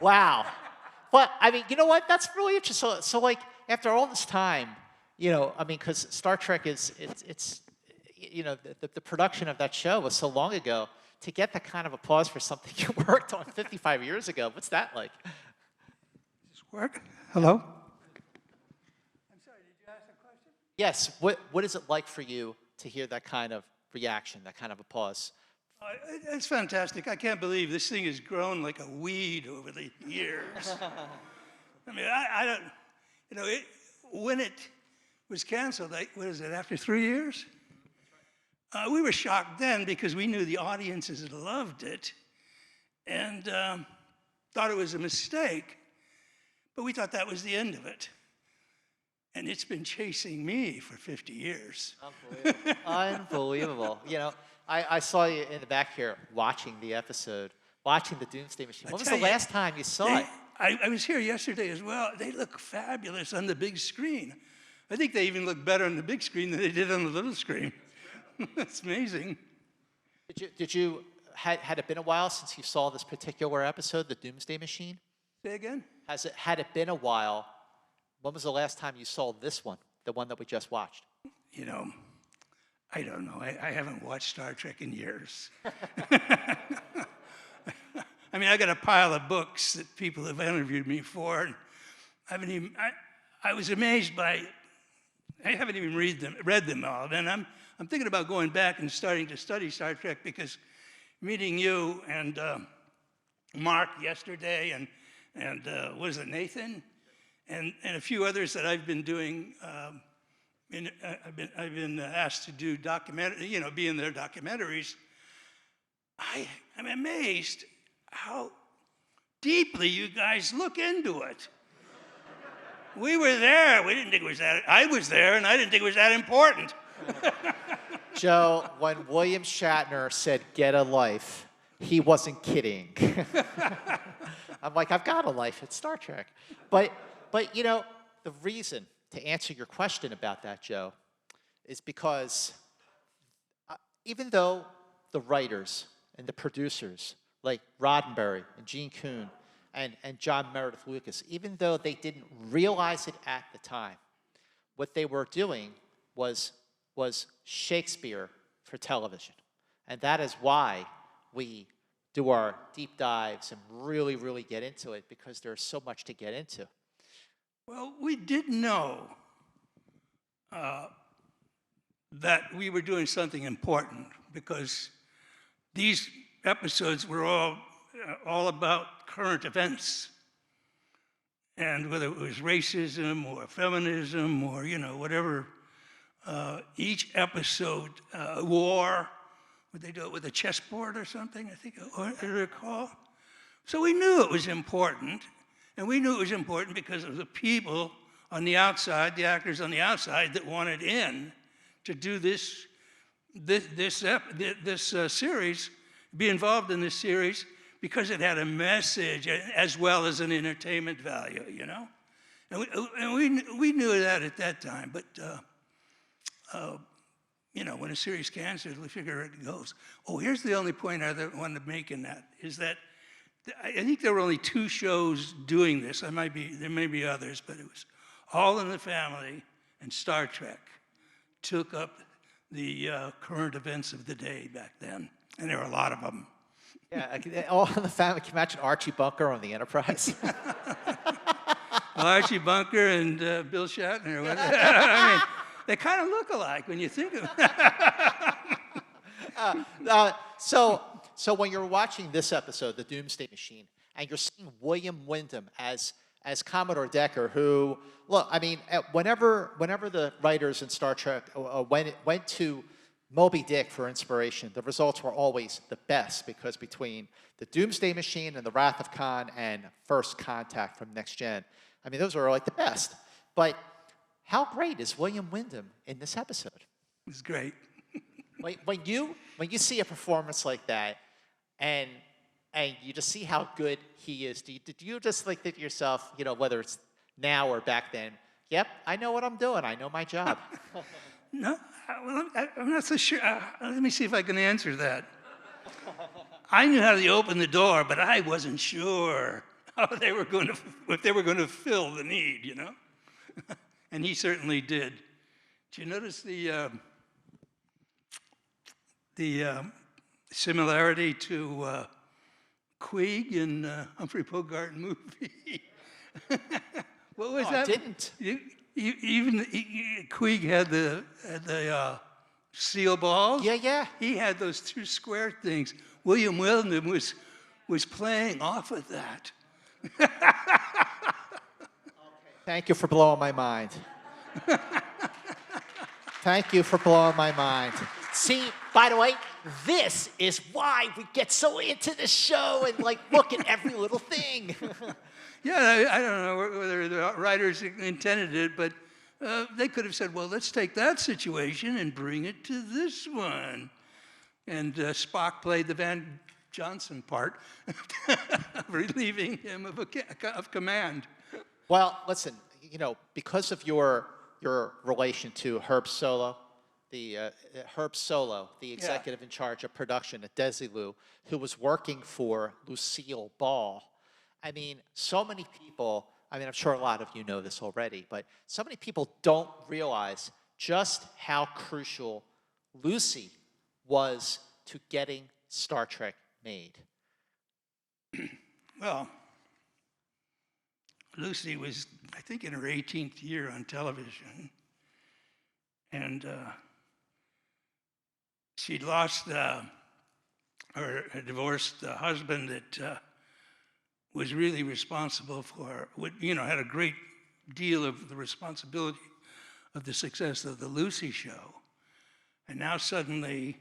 Wow. But I mean, you know what? That's really interesting. So like after all this time, I mean, because Star Trek it's the production of that show was so long ago. To get that kind of applause for something you worked on 55 years ago, what's that like? Does this work? Hello? I'm sorry, did you ask a question? Yes. What is it like for you to hear that kind of reaction, that kind of applause? It's fantastic. I can't believe this thing has grown like a weed over the years. I mean, I don't, when it was canceled, what is it, after 3 years? We were shocked then because we knew the audiences loved it and thought it was a mistake, but we thought that was the end of it. And it's been chasing me for 50 years. Unbelievable. Unbelievable. I saw you in the back here watching the episode, watching the Doomsday Machine. When was the last time you saw it? I was here yesterday as well. They look fabulous on the big screen. I think they even look better on the big screen than they did on the little screen. That's amazing. Had it been a while since you saw this particular episode, the Doomsday Machine? Say again? Had it been a while, when was the last time you saw this one, the one that we just watched? I don't know. I haven't watched Star Trek in years. I mean, I got a pile of books that people have interviewed me for, and I was amazed by, I haven't even read them all, and I'm thinking about going back and starting to study Star Trek because meeting you and Mark yesterday and what is it, Nathan? And a few others that I've been doing, I've been asked to do be in their documentaries. I'm amazed how deeply you guys look into it. We were there. We didn't think it was that. I was there, and I didn't think it was that important. Joe, when William Shatner said, "Get a life," he wasn't kidding. I'm like, I've got a life. It's Star Trek. But the reason, to answer your question about that, Joe, is because even though the writers and the producers, like Roddenberry and Gene Coon and John Meredith Lucas, even though they didn't realize it at the time, what they were doing was Shakespeare for television. And that is why we do our deep dives and really, really get into it, because there's so much to get into. Well, we did know that we were doing something important because these episodes were all about current events. And whether it was racism or feminism or, whatever, each episode, war, would they do it with a chessboard or something, I think I recall? So we knew it was important, and we knew it was important because of the people on the outside, the actors on the outside that wanted in to do this series, be involved in this series because it had a message as well as an entertainment value, And we knew that at that time, but when a series canceled, we figure it goes. Oh, here's the only point I wanted to make in that, is that I think there were only 2 shows doing this. There may be others, but it was All in the Family and Star Trek took up the current events of the day back then, and there were a lot of them. Yeah, All in the Family. Can you imagine Archie Bunker on the Enterprise? Well, Archie Bunker and Bill Shatner. I mean, they kind of look alike when you think of it. So when you're watching this episode, The Doomsday Machine, and you're seeing William Wyndham as Commodore Decker, who, look, I mean, whenever the writers in Star Trek went to Moby Dick for inspiration, the results were always the best, because between The Doomsday Machine and The Wrath of Khan and First Contact from Next Gen, I mean, those are like the best. But how great is William Wyndham in this episode? It's great. When you see a performance like that, and you just see how good he is, do you just like think to yourself, whether it's now or back then, yep, I know what I'm doing. I know my job. No, well, I'm not so sure. Let me see if I can answer that. I knew how to open the door, but I wasn't sure. how they were going to, if they were going to fill the need, you know? And he certainly did. Did you notice the similarity to Queeg in Humphrey Bogart movie? What was that? I didn't. Even Queeg had the seal balls. Yeah, yeah. He had those two square things. William Wyndham was playing off of that. Thank you for blowing my mind. Thank you for blowing my mind. See, by the way, this is why we get so into the show and like look at every little thing. Yeah, I don't know whether the writers intended it, but they could have said, well, let's take that situation and bring it to this one. And Spock played the Van Johnson part, relieving him of command. Well, listen, you know, because of your relation to Herb Solo, the executive in charge of production at Desilu, who was working for Lucille Ball. I mean, so many people, I mean, I'm sure a lot of you know this already, but so many people don't realize just how crucial Lucy was to getting Star Trek made. Well, Lucy was, I think, in her 18th year on television, and she'd lost or divorced the husband that was really responsible for, had a great deal of the responsibility of the success of the Lucy show. And now suddenly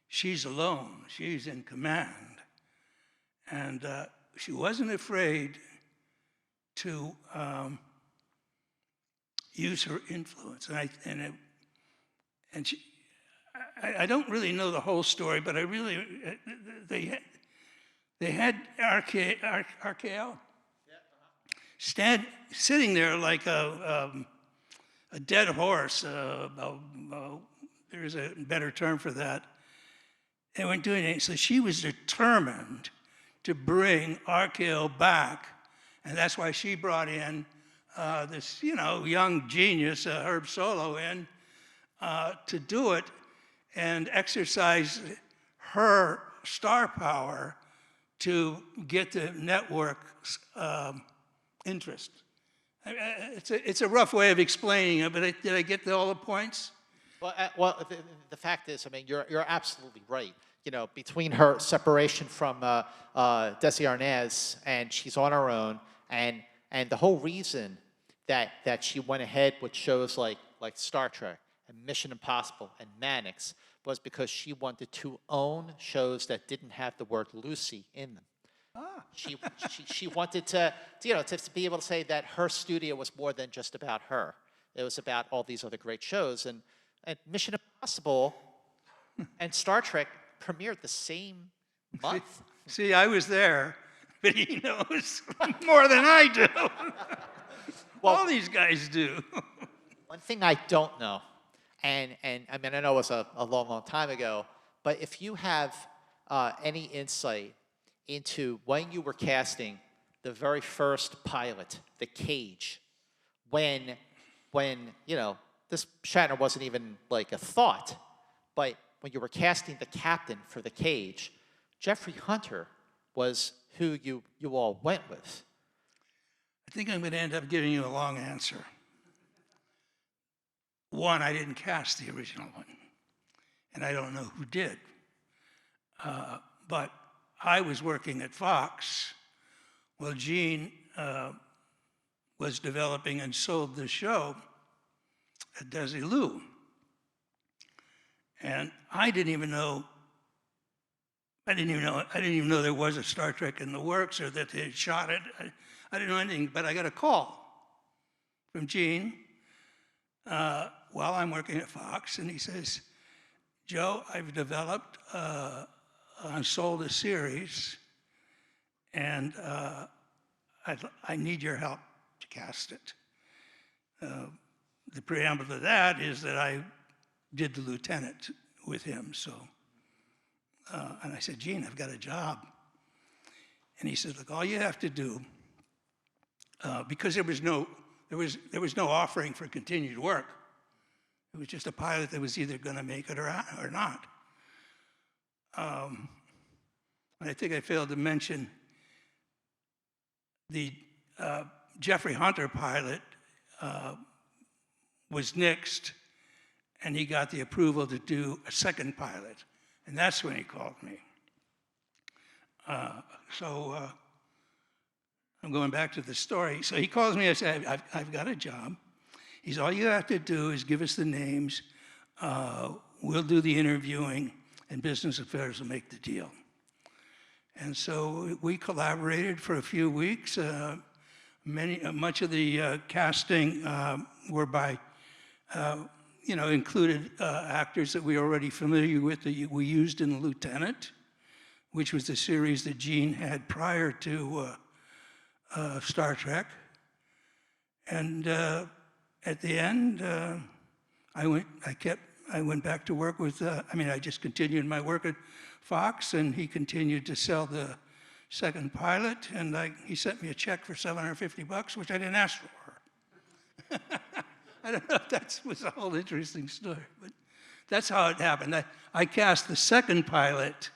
she's alone, she's in command. And she wasn't afraid to use her influence. I don't really know the whole story, but they had RKL sitting there like a dead horse. There's a better term for that. They weren't doing anything. So she was determined to bring RKL back. And that's why she brought in this, young genius, Herb Solo, in to do it and exercise her star power to get the network's interest. It's a rough way of explaining it, but did I get all the points? Well, the fact is, I mean, you're absolutely right. You know, between her separation from Desi Arnaz and she's on her own, and the whole reason that she went ahead with shows like Star Trek and Mission Impossible and Mannix was because she wanted to own shows that didn't have the word Lucy in them. She wanted to be able to say that her studio was more than just about her. It was about all these other great shows. And Mission Impossible and Star Trek premiered the same month. See, I was there, but he knows more than I do. Well, all these guys do. One thing I don't know, and I mean, I know it was a long, long time ago, but if you have any insight into when you were casting the very first pilot, The Cage, when this Shatner wasn't even like a thought, but when you were casting the captain for The Cage, Jeffrey Hunter was who you all went with. I think I'm going to end up giving you a long answer. One, I didn't cast the original one, and I don't know who did. But I was working at Fox while Gene was developing and sold the show at Desilu. And I didn't even know there was a Star Trek in the works or that they had shot it. I didn't know anything, but I got a call from Gene while I'm working at Fox, and he says, Joe, I've developed and sold a series, and I need your help to cast it. The preamble to that is that I did the lieutenant with him, so. And I said, Gene, I've got a job. And he said, look, all you have to do because there was no offering for continued work. It was just a pilot that was either going to make it or not. And I think I failed to mention the Jeffrey Hunter pilot was nixed, and he got the approval to do a second pilot. And that's when he called me. So I'm going back to the story. So he calls me and says, I've got a job. He said, all you have to do is give us the names. We'll do the interviewing, and business affairs will make the deal. And so we collaborated for a few weeks. Much of the casting were by, included actors that we were already familiar with that we used in Lieutenant, which was the series that Gene had prior to Star Trek. And at the end, I went back to work with, I just continued my work at Fox, and he continued to sell the second pilot, and he sent me a check for $750, which I didn't ask for. I don't know if that was a whole interesting story, but that's how it happened. I cast the second pilot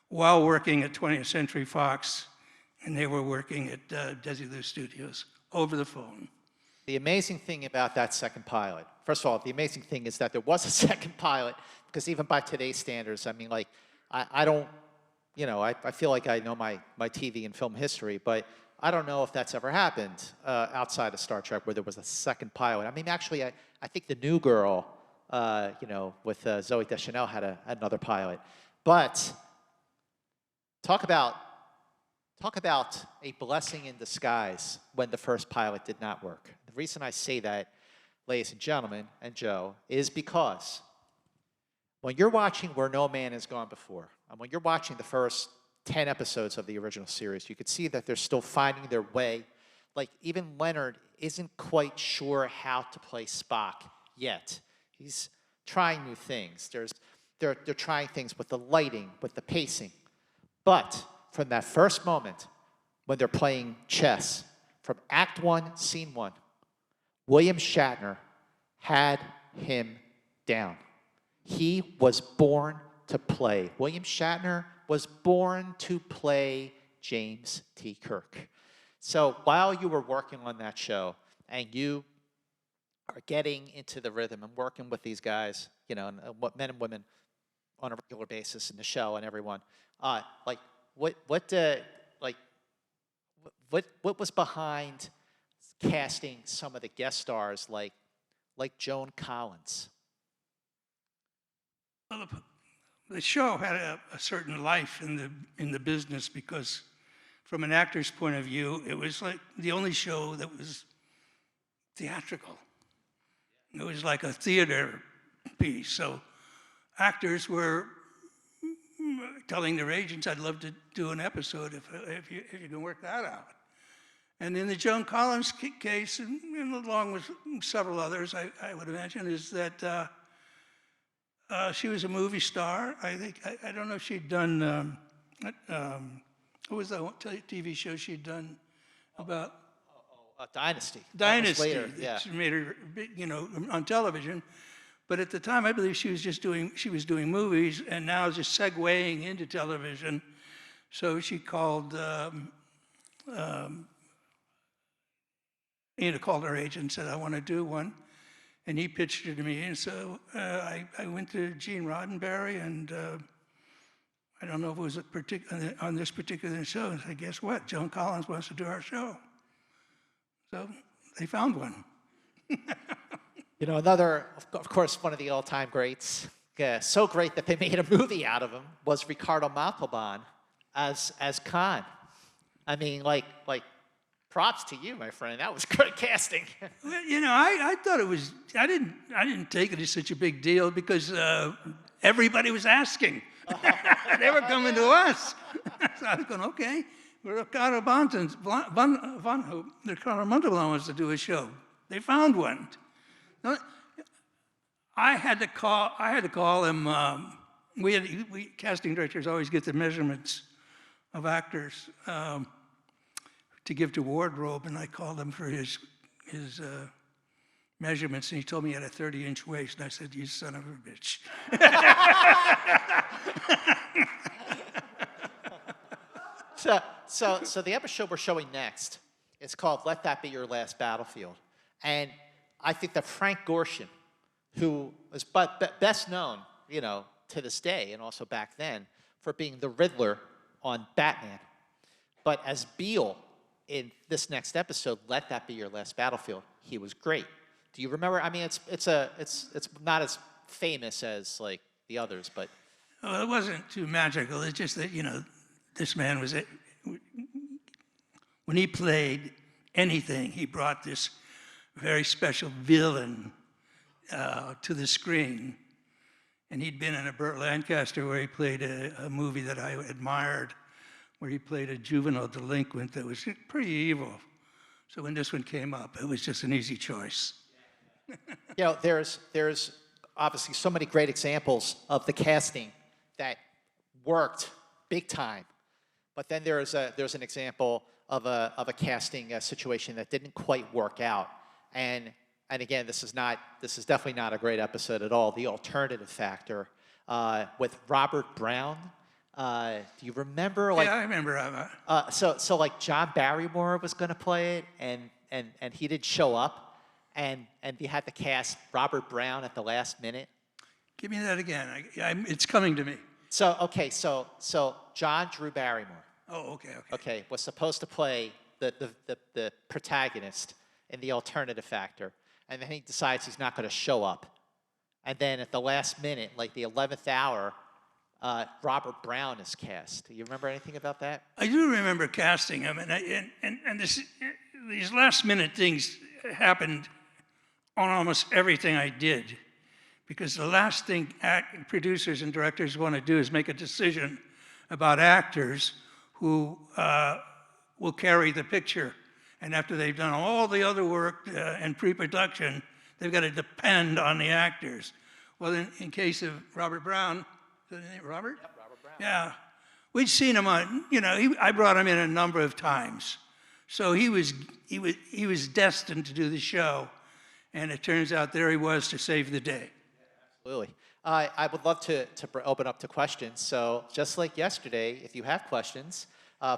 while working at 20th Century Fox, and they were working at Desilu Studios over the phone. The amazing thing about that second pilot, first of all, the amazing thing is that there was a second pilot, because even by today's standards, I don't, I feel like I know my TV and film history, but I don't know if that's ever happened outside of Star Trek where there was a second pilot. Actually, I think the New Girl, with Zooey Deschanel had another pilot. But talk about a blessing in disguise when the first pilot did not work. The reason I say that, ladies and gentlemen, and Joe, is because when you're watching Where No Man Has Gone Before, and when you're watching the first 10 episodes of the original series, you could see that they're still finding their way. Like, even Leonard isn't quite sure how to play Spock yet. He's trying new things. They're trying things with the lighting, with the pacing. But from that first moment, when they're playing chess, from Act 1, Scene 1, William Shatner had him down. He was born to play. William Shatner was born to play James T. Kirk. So while you were working on that show and you are getting into the rhythm and working with these guys, and what men and women on a regular basis in the show and everyone, what was behind casting some of the guest stars like Joan Collins? Well, the show had a certain life in the business because, from an actor's point of view, it was like the only show that was theatrical. It was like a theater piece. So actors were telling their agents, "I'd love to do an episode if you can work that out." And in the Joan Collins case, and along with several others, I would imagine, is that she was a movie star. I don't know if she'd done, what was the TV show she'd done about? Dynasty. Dynasty. Later, yeah. She made her, on television. But at the time, I believe she was doing movies, and now just segueing into television. So she called her agent and said, "I want to do one." And he pitched it to me. And so I went to Gene Roddenberry, and I don't know if it was on this particular show. And I said, "Guess what? Joan Collins wants to do our show." So they found one. Another, of course, one of the all-time greats, so great that they made a movie out of him, was Ricardo Montalban as Khan. Props to you, my friend. That was good casting. Well, I thought it was. I didn't take it as such a big deal because everybody was asking. They were coming to us. So I was going, okay. Ricardo Montalban wants to do a show. They found one. I had to call him. We casting directors always get the measurements of actors. to give to Wardrobe, and I called him for his measurements, and he told me he had a 30-inch waist, and I said, "You son of a bitch." So the episode we're showing next is called "Let That Be Your Last Battlefield," and I think that Frank Gorshin, who is best known, to this day and also back then for being the Riddler on Batman, but as Beale in this next episode, "Let That Be Your Last Battlefield," he was great. Do you remember? I mean, it's not as famous as like the others, but Well, it wasn't too magical. It's just that this man was when he played anything, he brought this very special villain to the screen. And he'd been in a Burt Lancaster where he played a movie that I admired, where he played a juvenile delinquent that was pretty evil. So when this one came up, it was just an easy choice. There's obviously so many great examples of the casting that worked big time, but then there's an example of a casting situation that didn't quite work out. And again, this is definitely not a great episode at all. The Alternative Factor with Robert Brown. Do you remember? Yeah, I remember. So like John Barrymore was going to play it, and he didn't show up, and you had to cast Robert Brown at the last minute. Give me that again. It's coming to me. So John Drew Barrymore. Oh, okay. Okay, was supposed to play the protagonist in The Alternative Factor, and then he decides he's not going to show up, and then at the last minute, like the 11th hour, Robert Brown is cast. Do you remember anything about that? I do remember casting him, and these last minute things happened on almost everything I did, because the last thing producers and directors want to do is make a decision about actors who will carry the picture. And after they've done all the other work and pre-production, they've got to depend on the actors. Well, in case of Robert Brown, is that his name, Robert? Yep, Robert Brown. Yeah. We'd seen him on, I brought him in a number of times. So he was destined to do the show. And it turns out there he was to save the day. Absolutely. I would love to open up to questions. So just like yesterday, if you have questions,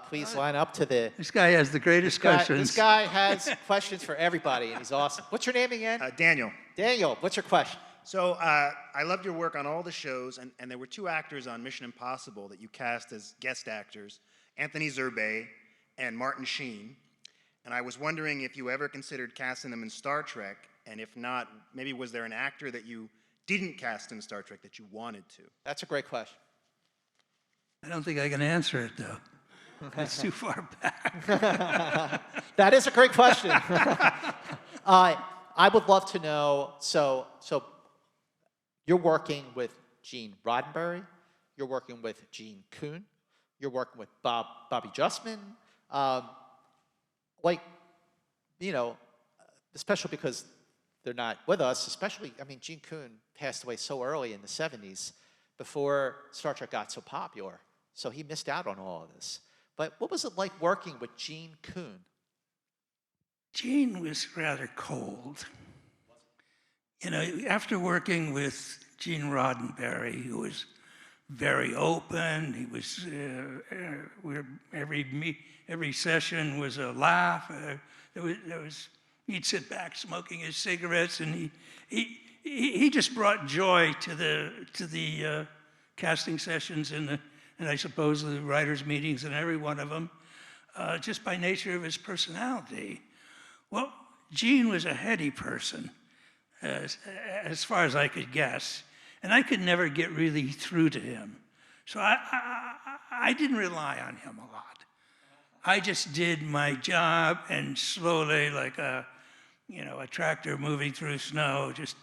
please line up to the... This guy has the greatest questions. This guy has questions for everybody, and he's awesome. What's your name again? Daniel. Daniel, what's your question? So I loved your work on all the shows, and there were two actors on Mission Impossible that you cast as guest actors, Anthony Zerbe and Martin Sheen. And I was wondering if you ever considered casting them in Star Trek, and if not, maybe was there an actor that you didn't cast in Star Trek that you wanted to? That's a great question. I don't think I can answer it, though. It's too far back. That is a great question. I would love to know, so you're working with Gene Roddenberry, you're working with Gene Kuhn, you're working with Bobby Justman, especially because they're not with us, Gene Kuhn passed away so early in the 70s before Star Trek got so popular, so he missed out on all of this. But what was it like working with Gene Kuhn? Gene was rather cold. After working with Gene Roddenberry, who was very open, he was every session was a laugh. He'd sit back smoking his cigarettes, and he just brought joy to the casting sessions and I suppose the writers' meetings and every one of them, just by nature of his personality. Well, Gene was a heady person, as far as I could guess, and I could never get really through to him. So I didn't rely on him a lot. I just did my job, and slowly, like a tractor moving through snow, just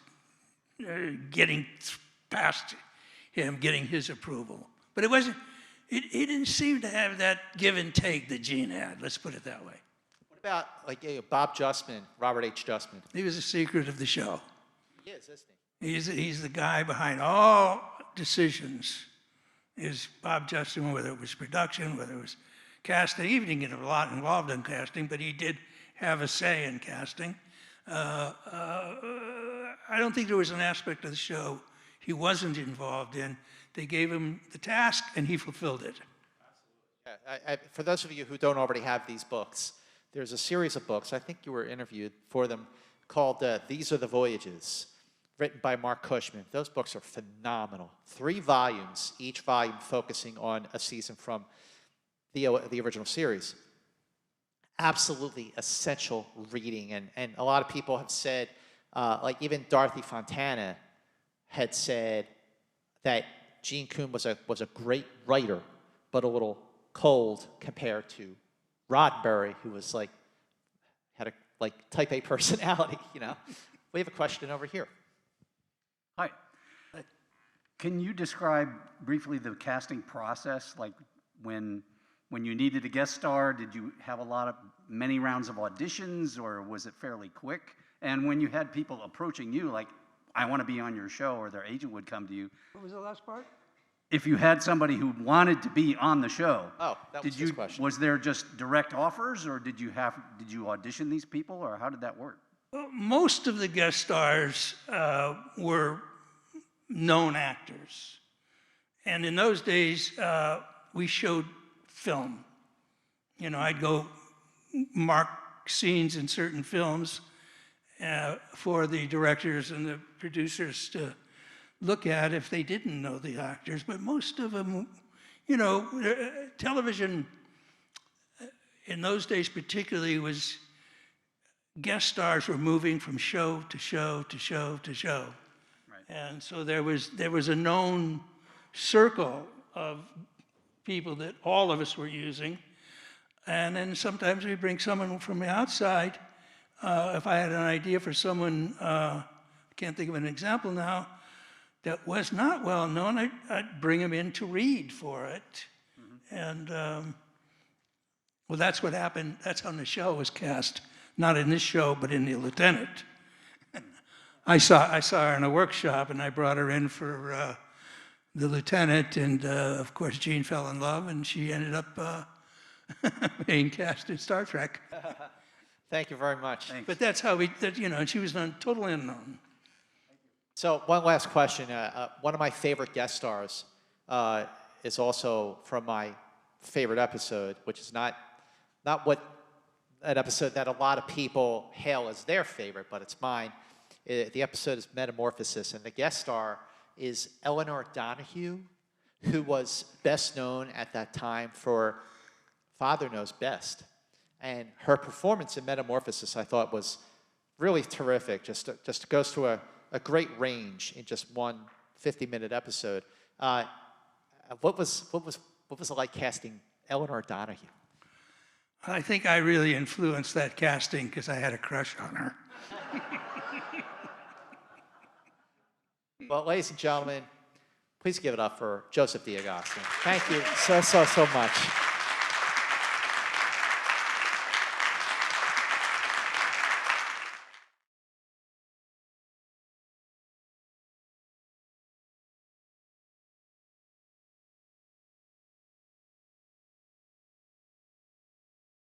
getting past him, getting his approval. But he didn't seem to have that give and take that Gene had, let's put it that way. What about Bob Justman, Robert H. Justman? He was the secret of the show. He is, isn't he? He's the guy behind all decisions, is Bob Justman, whether it was production, whether it was casting. He didn't get a lot involved in casting, but he did have a say in casting. I don't think there was an aspect of the show he wasn't involved in. They gave him the task, and he fulfilled it. Yeah, for those of you who don't already have these books, there's a series of books, I think you were interviewed for them, called These Are the Voyages, written by Mark Cushman. Those books are phenomenal. 3 volumes, each volume focusing on a season from the original series. Absolutely essential reading, and a lot of people have said, like even Dorothy Fontana had said that Gene Coon was a great writer, but a little cold compared to Roddenberry, who was had a type A personality, you know. We have a question over here. Hi. Can you describe briefly the casting process? Like when you needed a guest star, did you have many rounds of auditions, or was it fairly quick? And when you had people approaching you, like, I want to be on your show, or their agent would come to you. What was the last part? If you had somebody who wanted to be on the show, That was his question. Was there just direct offers, or did you audition these people, or how did that work? Well, most of the guest stars were known actors. And in those days, we showed film. You know, I'd go mark scenes in certain films for the directors and the producers to look at if they didn't know the actors. But most of them, you know, television in those days particularly was, guest stars were moving from show to show to show to show. Right. And so there was a known circle of people that all of us were using. And then sometimes we bring someone from the outside. If I had an idea for someone, I can't think of an example now, that was not well known, I'd bring him in to read for it. Mm-hmm. And well, that's what happened. That's how the show was cast. Not in this show, but in The Lieutenant. I saw her in a workshop, and I brought her in for The Lieutenant, and of course, Jean fell in love, and she ended up being cast in Star Trek. Thank you very much. Thanks. But that's how you know, she was totally unknown. So one last question. One of my favorite guest stars is also from my favorite episode, which is not what an episode that a lot of people hail as their favorite, but it's mine. The episode is Metamorphosis, and the guest star is Eleanor Donahue, who was best known at that time for Father Knows Best. And her performance in Metamorphosis, I thought, was really terrific. Just goes to a great range in just one 50-minute episode. What was it like casting Eleanor Donahue? I think I really influenced that casting because I had a crush on her. Well, ladies and gentlemen, please give it up for Joseph D'Agostino. Thank you so much.